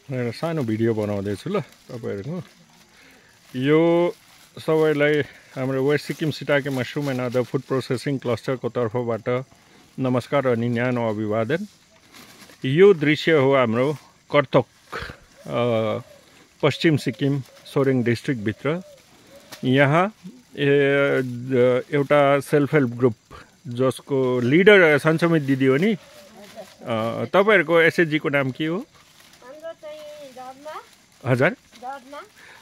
मेरो सानो भिडियो बनाउँदैछु ल तपाईहरुको। यो सबैलाई हाम्रो West Sikkim shiitake mushroom and other food processing क्लस्टरको तर्फबाट नमस्कार अनि न्यानो अभिवादन। यो दृश्य हो हाम्रो कर्तोक पश्चिम सिक्किम सोरेङ डिस्ट्रिक्ट भित्र। यहाँ एउटा सेल्फ हेल्प ग्रुप जसको लिडर सञ्चमित दिदी हो नि। तपाईहरुको एसएचजी को नाम के हो? हजुर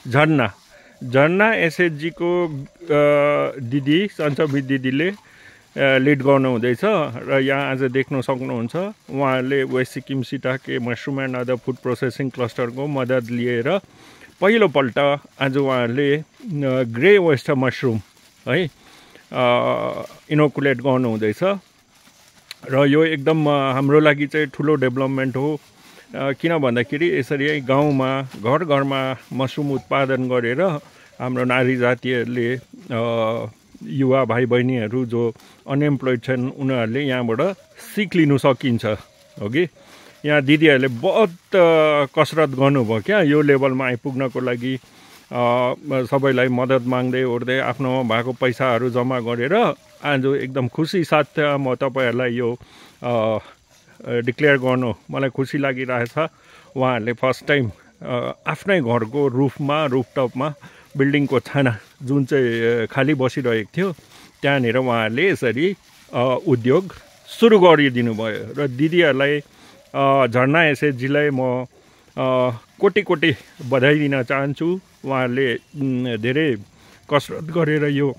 झरना एसएचजी को दिदी सञ्चमित दिदीले लिड गर्नु हुँदैछ र यहाँ आज देख्न सक्नुहुन्छ उहाँले West Sikkim shiitake mushroom and other food processing क्लस्टरको मद्दत लिएर पहिलो पल्ट आज उहाँले ग्रे वेस्टर मशरूम है इनोकुलेट गर्नु हुँदैछ र यो एकदम हाम्रो लागि चाहिँ ठुलो डेभलपमेन्ट हो। किन भन्दाखेरि यसरी गाउँमा घर घरमा मशरूम उत्पादन गरेर हाम्रो नारी जातिहरूले युवा भाइ बहिनीहरू जो अनएम्प्लोइड छन् उनीहरूले यहाँबाट सिक लिनु सकिन्छ हो कि। यहाँ दिदीहरूले बहुत कसरत गर्नुभयो क्या यो लेभलमा आइपुग्नको लागि। सबैलाई मद्दत माग्दै ओर्दै आफ्नो भएको पैसाहरू जम्मा गरेर आज एकदम खुसी साथ म तपाईहरुलाई यो डिक्लेयर गर्नु मलाई खुसी लागिरहेछ। उहाँहरूले फर्स्ट टाइम आफ्नै घरको रुफटपमा बिल्डिङको छाना जुन चाहिँ खाली बसिरहेको थियो त्यहाँनिर उहाँहरूले यसरी उद्योग सुरु गरिदिनु भयो र दिदीहरूलाई झरना एसएचजीलाई म कोटी कोटी बधाई दिन चाहन्छु। उहाँहरूले धेरै कसरत गरेर यो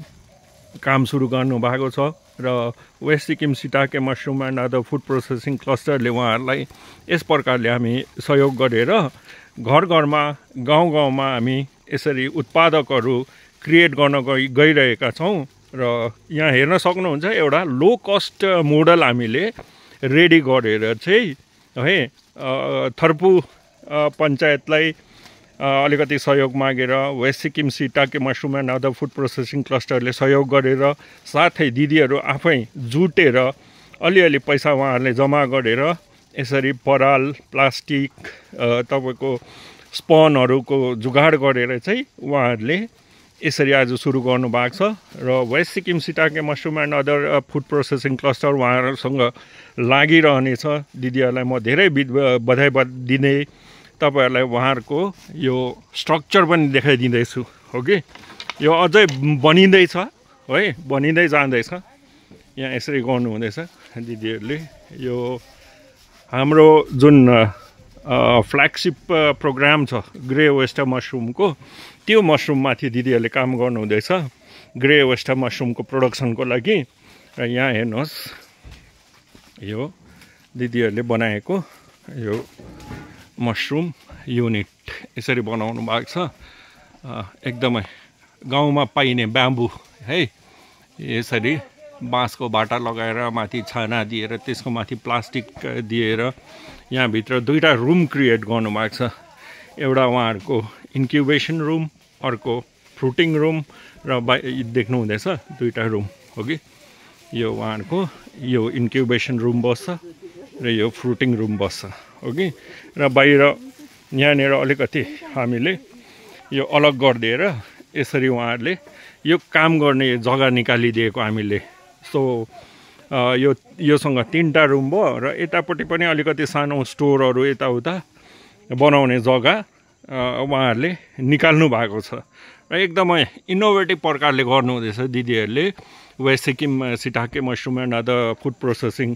काम सुरु गर्नु भएको छ र West Sikkim shiitake mushroom and other food processing क्लस्टरले उहाँहरूलाई यस प्रकारले हामी सहयोग गरेर घर घरमा गाउँ गाउँमा हामी यसरी उत्पादकहरू क्रिएट गर्न गइरहेका छौँ र यहाँ हेर्न सक्नुहुन्छ एउटा लो कस्ट मोडल हामीले रेडी गरेर चाहिँ है थर्पु पञ्चायतलाई अलिकति सहयोग मागेर West Sikkim shiitake mushroom and other food processing क्लस्टरले सहयोग गरेर साथै दिदीहरू आफै जुटेर अलिअलि पैसा उहाँहरूले जम्मा गरेर यसरी पराल प्लास्टिक तपाईँको स्पनहरूको जुगाड गरेर चाहिँ उहाँहरूले यसरी आज सुरु गर्नु भएको छ र West Sikkim shiitake mushroom and other food processing cluster उहाँहरूसँग लागिरहनेछ। दिदीहरूलाई म धेरै बधाई दिँदै तपाईहरुलाई उहाँहरूको यो स्ट्रक्चर पनि देखाइदिँदैछु हो कि। यो अझै बनिँदैछ है, बनिँदै जाँदैछ। यहाँ यसरी गर्नु हुँदैछ दिदीहरूले। यो हाम्रो जुन फ्ल्यागशिप प्रोग्राम छ ग्रे वेस्टर मशरूमको त्यो मशरूममाथि दिदीहरूले काम गर्नु हुँदैछ ग्रे वेस्टर मशरूमको प्रोडक्सनको लागि। र यहाँ हेर्नुहोस् यो दिदीहरूले बनाएको यो मशरूम युनिट यसरी बनाउनु भएको छ। एकदमै गाउँमा पाइने ब्याम्बु है यसरी बाँसको बाटा लगाएर माथि छाना दिएर त्यसको माथि प्लास्टिक दिएर यहाँभित्र दुईवटा रुम क्रिएट गर्नु भएको छ। एउटा उहाँहरूको इन्क्युबेसन रुम, अर्को फ्रुटिङ रुम र देख्नु हुँदैछ दुईवटा रुम हो कि। यो उहाँहरूको यो इन्क्युबेसन रुम बस्छ र यो फ्रुटिङ रुम बस्छ हो कि। र बाहिर यहाँनिर अलिकति हामीले यो अलग गरिदिएर यसरी उहाँहरूले यो काम गर्ने जग्गा निकालिदिएको हामीले। सो योसँग तीनटा रुम भयो र यतापट्टि पनि अलिकति सानो स्टोरहरू यताउता बनाउने जग्गा उहाँहरूले निकाल्नु भएको छ र एकदमै इनोभेटिभ प्रकारले गर्नु हुँदैछ दिदीहरूले West Sikkim shiitake mushroom and other food processing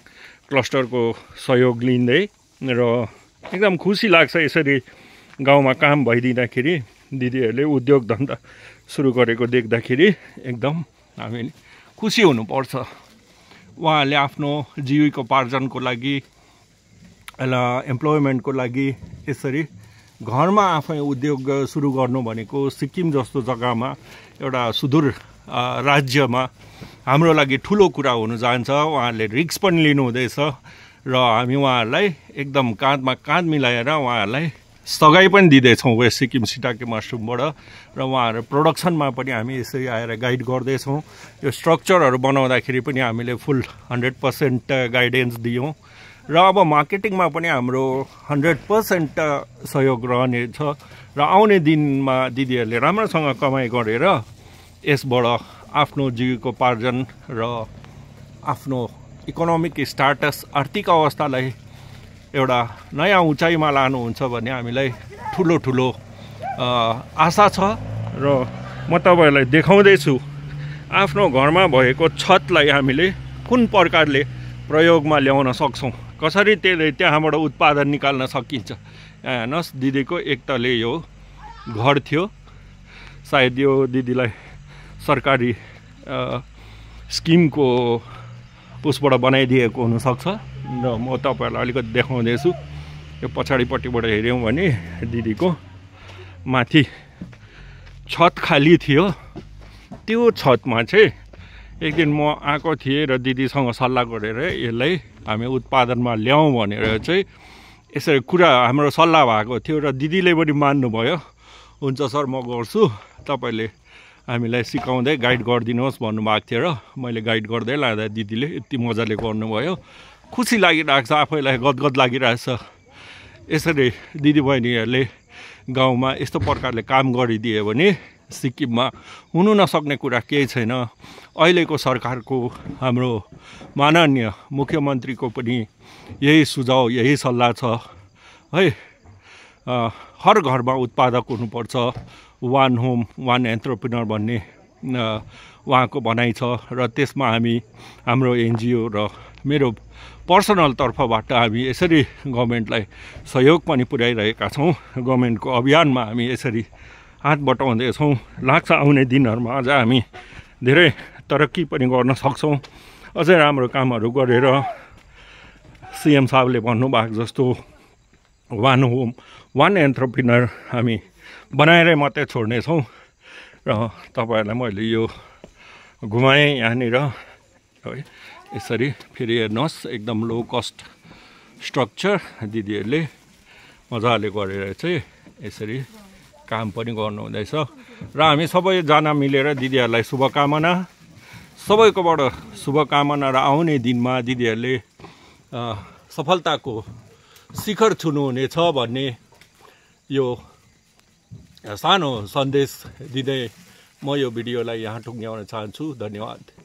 क्लस्टरको सहयोग लिँदै र एकदम खुसी लाग्छ यसरी गाउँमा काम भइदिँदाखेरि दिदीहरूले उद्योग धन्दा सुरु गरेको देख्दाखेरि एकदम हामी खुसी हुनुपर्छ। उहाँहरूले आफ्नो जीविकोपार्जनको लागि एम्प्लोइमेन्टको लागि यसरी घरमा आफै उद्योग सुरु गर्नु भनेको सिक्किम जस्तो जग्गामा एउटा सुदूर राज्यमा हाम्रो लागि ठुलो कुरा हुन जान्छ। उहाँहरूले रिस्क पनि लिनु हुँदैछ र हामी उहाँहरूलाई एकदम काँधमा काँध मिलाएर उहाँहरूलाई सघाइ पनि दिँदैछौँ वेस्ट सिक्किम सिटाके मशरूमबाट र उहाँहरू प्रोडक्सनमा पनि हामी यसरी आएर गाइड गर्दैछौँ। यो स्ट्रक्चरहरू बनाउँदाखेरि पनि हामीले फुल 100% गाइडेन्स दियौँ र अब मार्केटिङमा पनि हाम्रो 100% सहयोग रहनेछ र आउने दिनमा दिदीहरूले राम्रोसँग कमाइ गरेर यसबाट आफ्नो जीविकोपार्जन र आफ्नो इकोनोमिक स्टाटस आर्थिक अवस्थालाई एउटा नयाँ उचाइमा लानुहुन्छ भन्ने हामीलाई ठुलो आशा छ र म तपाईहरुलाई देखाउँदैछु आफ्नो घरमा भएको छतलाई हामीले कुन प्रकारले प्रयोगमा ल्याउन सक्छौं, कसरी त्यहाँबाट उत्पादन निकाल्न सकिन्छ। हेर्नुहोस् दिदीको एकतले यो घर थियो, सायद यो दिदीलाई सरकारी स्किमको उसबाट बनाइदिएको हुनसक्छ र म तपाईहरुलाई अलिकति देखाउँदैछु। यो पछाडिपट्टिबाट हेर्यौं भने दिदीको माथि छत खाली थियो। त्यो छतमा चाहिँ एक दिन म आएको थिएँ र दिदीसँग सल्लाह गरेर यसलाई हामी उत्पादनमा ल्याउँ भनेर चाहिँ यसरी कुरा हाम्रो सल्लाह भएको थियो र दिदीले पनि मान्नुभयो। हुन्छ सर म गर्छु, तपाईले हामीलाई सिकाउँदै गाइड गरिदिनुहोस् भन्नुभएको थियो र मैले गाइड गर्दै लाँदा दिदीले यति मजाले गर्नुभयो। खुसी लागिरहेको छ, आफैलाई गदगद लागिरहेछ। यसरी दिदीबहिनीहरूले गाउँमा यस्तो प्रकारले काम गरिदियो भने सिक्किममा हुनु नसक्ने कुरा केही छैन। अहिलेको सरकारको हाम्रो माननीय मुख्यमन्त्रीको पनि यही सुझाव यही सल्लाह छ है। हर घरमा उत्पादक हुनुपर्छ, वान होम वान एन्टरप्रेन्योर भन्ने उहाँको भनाइ छ र त्यसमा हामी हाम्रो एनजिओ र मेरो पर्सनल तर्फबाट हामी यसरी गभर्नमेन्टलाई सहयोग पनि पुर्याइरहेका छौँ। गभर्नमेन्टको अभियानमा हामी यसरी हात बटाउँदैछौँ। लाग्छ आउने दिनहरूमा अझ हामी धेरै तरक्की पनि गर्न सक्छौँ, अझै राम्रो कामहरू गरेर सीएम साहबले भन्नुभएको जस्तो वान होम वान एन्टरप्रेन्योर हामी बनाएरै मात्रै छोड्नेछौँ। र तपाईहरुलाई मैले यो घुमाएँ यहाँनिर है। यसरी फेरि हेर्नुहोस् एकदम लो कस्ट स्ट्रक्चर दिदीहरूले मजाले गरेर चाहिँ यसरी काम पनि गर्नुहुँदैछ र हामी सबैजना मिलेर दिदीहरूलाई शुभकामना, सबैकोबाट शुभकामना र आउने दिनमा दिदीहरूले सफलताको शिखर छुनुहुनेछ भन्ने यो सानो सन्देश दिँदै म यो भिडियोलाई यहाँ टुङ्ग्याउन चाहन्छु। धन्यवाद।